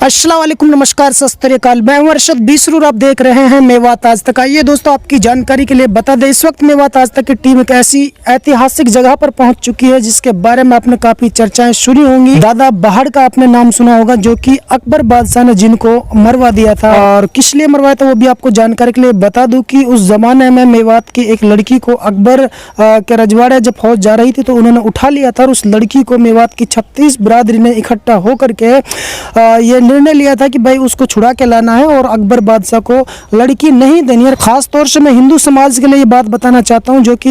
अस्सलाम वालेकुम, नमस्कार, सत श्री अकाल। मैं हूं अरशद बीसरूर, आप देख रहे हैं मेवात आज तक। आइए दोस्तों, आपकी जानकारी के लिए बता दें, इस वक्त मेवात आज तक की टीम एक ऐसी ऐतिहासिक जगह पर पहुंच चुकी है जिसके बारे में आपने काफी चर्चाएं सुनी होंगी। दादा बहाड़ का आपने नाम सुना होगा, जो कि अकबर बादशाह ने जिनको मरवा दिया था। और किस लिए मरवाया था वो भी आपको जानकारी के लिए बता दूं कि उस जमाने में मेवात की एक लड़की को अकबर के रजवाड़े जब फौज जा रही थी तो उन्होंने उठा लिया था और उस लड़की को मेवात की 36 बिरादरी ने इकट्ठा होकर के ये निर्णय लिया था कि भाई उसको छुड़ा के लाना है और अकबर बादशाह को लड़की नहीं देनी है। खास तौर से मैं हिंदू समाज के लिए ये बात बताना चाहता हूँ, जो कि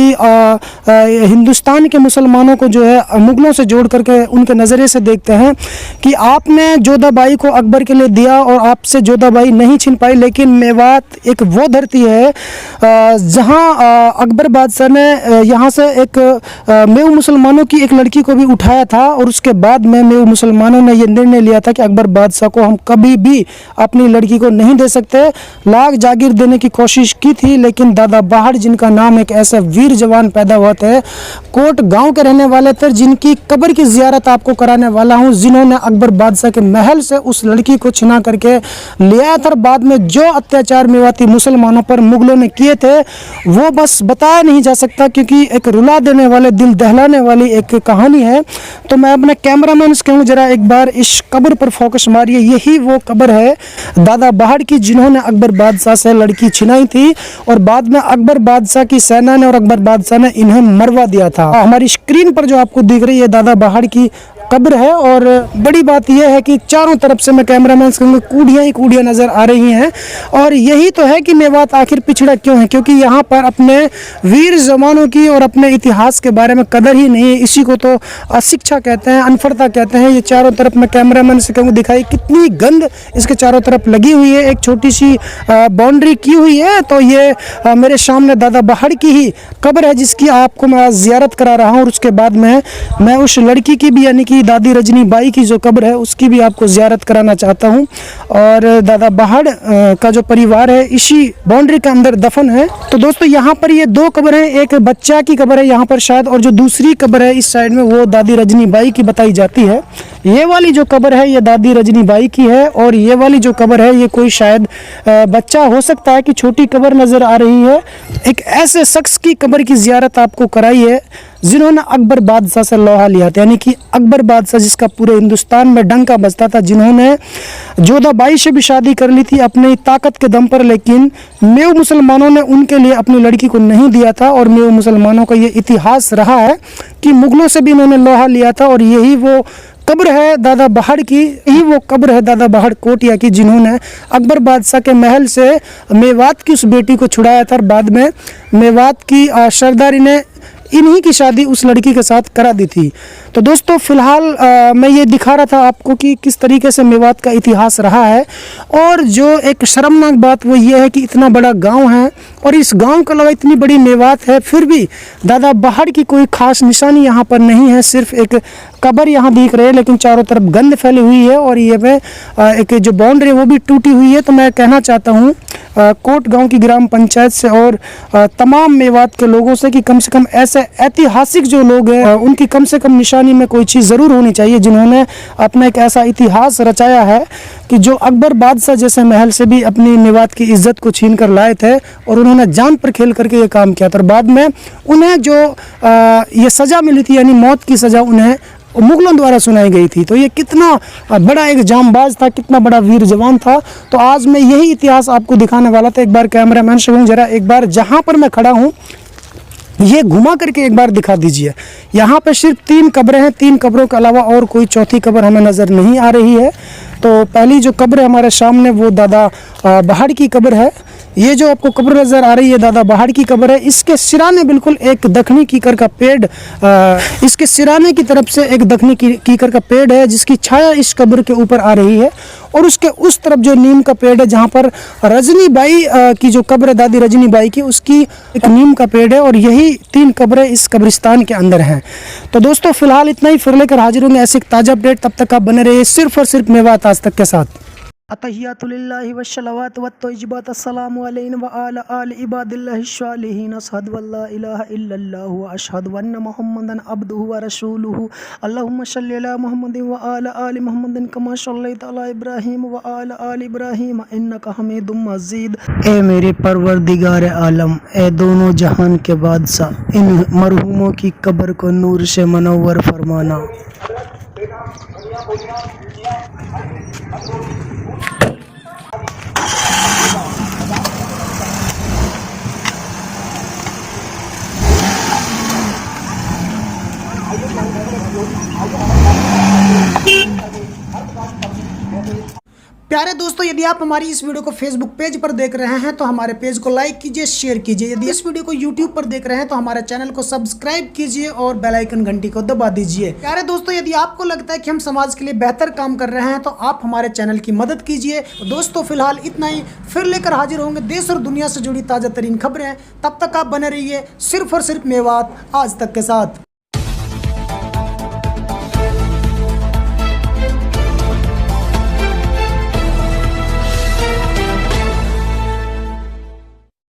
हिंदुस्तान के मुसलमानों को जो है मुगलों से जोड़ करके उनके नज़रिए से देखते हैं कि आपने जोधाबाई को अकबर के लिए दिया और आपसे जोधाबाई नहीं छीन पाई। लेकिन मेवात एक वो धरती है जहाँ अकबर बादशाह ने यहाँ से एक मेव मुसलमानों की एक लड़की को भी उठाया था और उसके बाद में मेव मुसलमानों ने ये निर्णय लिया था कि अकबर बादशाह को हम कभी भी अपनी लड़की को नहीं दे सकते। लाख जागीर देने की कोशिश की थी, लेकिन दादा बहाड़, जिनका नाम एक ऐसे वीर जवान पैदा हुआ थे, कोट गांव के रहने वाले थे, जिनकी कब्र की जियारत आपको कराने वाला हूं, जिन्होंने अकबर बादशाह के महल से उस लड़की को छिना करके लिया था। बाद में जो अत्याचार मेवाती मुसलमानों पर मुगलों ने किए थे वो बस बताया नहीं जा सकता, क्योंकि एक रुला देने वाले, दिल दहलाने वाली एक कहानी है। तो मैं अपने कैमरामैन से कहूँ, जरा एक बार इस कब्र पर फोकस मारिए। यही वो कब्र है दादा बहाड़ की, जिन्होंने अकबर बादशाह से लड़की छिनाई थी और बाद में अकबर बादशाह की सेना ने और अकबर बादशाह ने इन्हें मरवा दिया था। हमारी स्क्रीन पर जो आपको दिख रही है दादा बहाड़ की कब्र है। और बड़ी बात यह है कि चारों तरफ से मैं कैमरामैन से कहूँगा कूड़ियाँ ही कूड़ियाँ नज़र आ रही हैं। और यही तो है कि मेवात आखिर पिछड़ा क्यों है, क्योंकि यहाँ पर अपने वीर जवानों की और अपने इतिहास के बारे में कदर ही नहीं है। इसी को तो अशिक्षा कहते हैं, अनपढ़ता कहते हैं। ये चारों तरफ मैं कैमरामैन से कहूँगा दिखाई कितनी गंद इसके चारों तरफ लगी हुई है। एक छोटी सी बाउंड्री की हुई है। तो ये मेरे सामने दादा बहाड़ की ही कब्र है जिसकी आपको मैं जियारत करा रहा हूँ। और उसके बाद में मैं उस लड़की की भी, यानी कि दादी रजनी बाई की जो कब्र है उसकी भी आपको जियारत कराना चाहता हूं। और दादा बहाड़ का जो परिवार है इसी बाउंड्री के अंदर दफन है। तो दोस्तों, यहाँ पर ये दो कब्र है, एक बच्चा की कब्र है यहाँ पर शायद, और जो दूसरी कब्र है इस साइड में वो दादी रजनी बाई की बताई जाती है। ये वाली जो कब्र है ये दादी रजनी बाई की है और ये वाली जो कब्र है ये कोई शायद बच्चा हो सकता है कि छोटी कब्र नजर आ रही है। एक ऐसे शख्स की कब्र की जियारत आपको कराई है जिन्होंने अकबर बादशाह से लोहा लिया था, यानी कि अकबर बादशाह जिसका पूरे हिंदुस्तान में डंका बजता था, जिन्होंने जोधाबाई से भी शादी कर ली थी अपनी ताकत के दम पर। लेकिन मेव मुसलमानों ने उनके लिए अपनी लड़की को नहीं दिया था और मेव मुसलमानों का ये इतिहास रहा है कि मुगलों से भी इन्होंने लोहा लिया था। और यही वो कब्र है दादा बहाड़ की, यही वो कब्र है दादा बहाड़ कोटिया की, जिन्होंने अकबर बादशाह के महल से मेवात की उस बेटी को छुड़ाया था और बाद में मेवात की सरदारी ने इन्हीं की शादी उस लड़की के साथ करा दी थी। तो दोस्तों, फिलहाल मैं ये दिखा रहा था आपको कि किस तरीके से मेवात का इतिहास रहा है। और जो एक शर्मनाक बात वो ये है कि इतना बड़ा गांव है और इस गांव के अलावा इतनी बड़ी मेवात है, फिर भी दादा बहाड़ की कोई खास निशानी यहाँ पर नहीं है। सिर्फ एक कब्र यहाँ दिख रहे हैं, लेकिन चारों तरफ गंद फैली हुई है और ये में एक जो बाउंड्री है वो भी टूटी हुई है। तो मैं कहना चाहता हूँ कोट गांव की ग्राम पंचायत से और तमाम मेवात के लोगों से कि कम से कम ऐसे ऐतिहासिक जो लोग हैं उनकी कम से कम निशानी में कोई चीज़ ज़रूर होनी चाहिए, जिन्होंने अपना एक ऐसा इतिहास रचाया है कि जो अकबर बादशाह जैसे महल से भी अपनी मेवात की इज्जत को छीन कर लाए थे और उन्होंने जान पर खेल करके ये काम किया था। और बाद में उन्हें जो ये सज़ा मिली थी, यानी मौत की सज़ा, उन्हें मुगलों द्वारा सुनाई गई थी। तो ये कितना बड़ा एक जांबाज था, कितना बड़ा वीर जवान था। तो आज मैं यही इतिहास आपको दिखाने वाला था। एक बार कैमरामैन से कहूँ जरा एक बार जहाँ पर मैं खड़ा हूँ ये घुमा करके एक बार दिखा दीजिए। यहाँ पे सिर्फ 3 कब्रें हैं, 3 कब्रों के अलावा और कोई चौथी कब्र हमें नज़र नहीं आ रही है। तो पहली जो कब्र है हमारे सामने वो दादा बहाड़ की कब्र है। ये जो आपको कब्र नज़र आ रही है दादा बहाड़ की कब्र है। इसके सिराने बिल्कुल एक दखनी कीकर का पेड़, इसके सिराने की तरफ से एक दखनी कीकर का पेड़ है जिसकी छाया इस कब्र के ऊपर आ रही है। और उसके उस तरफ जो नीम का पेड़ है जहाँ पर रजनी बाई की जो कब्र है दादी रजनी बाई की, उसकी एक नीम का पेड़ है। और यही 3 कब्रें इस कब्रिस्तान के अंदर हैं। तो दोस्तों, फिलहाल इतना ही, फिर लेकर हाजिर होंगे ऐसे एक ताज़ा अपडेट। तब तक आप बने रहिए सिर्फ और सिर्फ मेवात आज तक के साथ। अतहियातुलिल्लाहि वस्सलावातु वत्तय्यिबातु अस्सलामु अलैना व अला आलि इबादिल्लाहि स्वालिहीन अशहदु अल्ला इलाहा इल्लल्लाहु व अशहदु अन्ना मुहम्मदन अब्दुहु व रसूलुहु अल्लाहुम्मा सल्लि अला मुहम्मदिन व अला आलि मुहम्मदिन कमा सल्लैता अला इब्राहीम व अला आलि इब्राहीम इन्नका हमीदुम मजीद। ए मेरे परवरदिगार आलम, ए दोनों जहान के बादशाह, इन मरहूमों की कब्र को नूर से मनव्वर फरमाना। प्यारे दोस्तों, यदि आप हमारी इस वीडियो को फेसबुक पेज पर देख रहे हैं तो हमारे पेज को लाइक कीजिए, शेयर कीजिए। यदि इस वीडियो को यूट्यूब पर देख रहे हैं तो हमारे चैनल को सब्सक्राइब कीजिए और बेल आइकन घंटी को दबा दीजिए। प्यारे दोस्तों, यदि आपको लगता है कि हम समाज के लिए बेहतर काम कर रहे हैं तो आप हमारे चैनल की मदद कीजिए। तो दोस्तों, फिलहाल इतना ही, फिर लेकर हाजिर होंगे देश और दुनिया से जुड़ी ताज़ा तरीन खबरें। तब तक आप बने रहिए सिर्फ और सिर्फ मेवात आज तक के साथ।